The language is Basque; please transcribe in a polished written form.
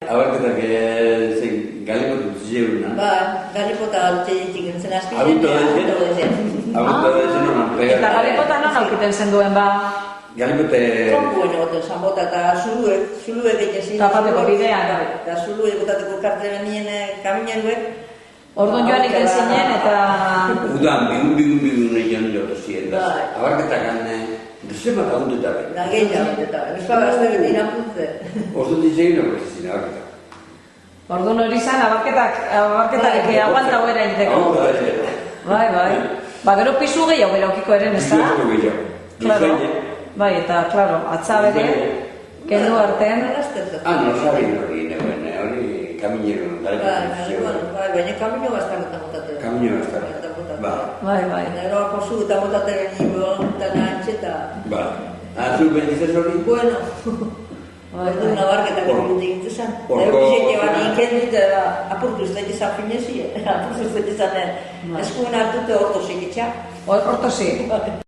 Abarketak galipot utzizeuna. Ba, galipota altzeetik entzen azpizen. Abuto da ezen. Eta galipota non aukiten zen duen, ba? Galipote... Trompuen egoten zanbota eta zuluek egin. Tapateko bidean. Eta zuluek botateko kartela nien kamineruek. Orduan joan iken zinen eta... Udan, bigun egin jotu ziren. Abarketak Duzema eta hundu eta behin. Nageina, eta euskal gazte beti irapuntze. Ordu ditzegin horretzizien, abarketak. Orduan hori zan, abarketak aguanta huera egiteko. Bai. Ba, gero pisu gehiago beraukiko eren, ez da? Pisu gehiago. Claro. Bai, eta, klaro, atza bere, kendu artean. No sabi hori neuen, hori kaminero. Baina kamino bastarretan botatzen. Kamino bastarretan. Bai. Gero aposu eta botatzen nire antxeta. Zul benditzen hori? Bueno. Ordu nabarketak egitek intezan. Ego bizete bat iken dut, apurtu ez daite zan finezi. Apurtu ez daite zan eskuen hartute ortozik etxak. Ortozik.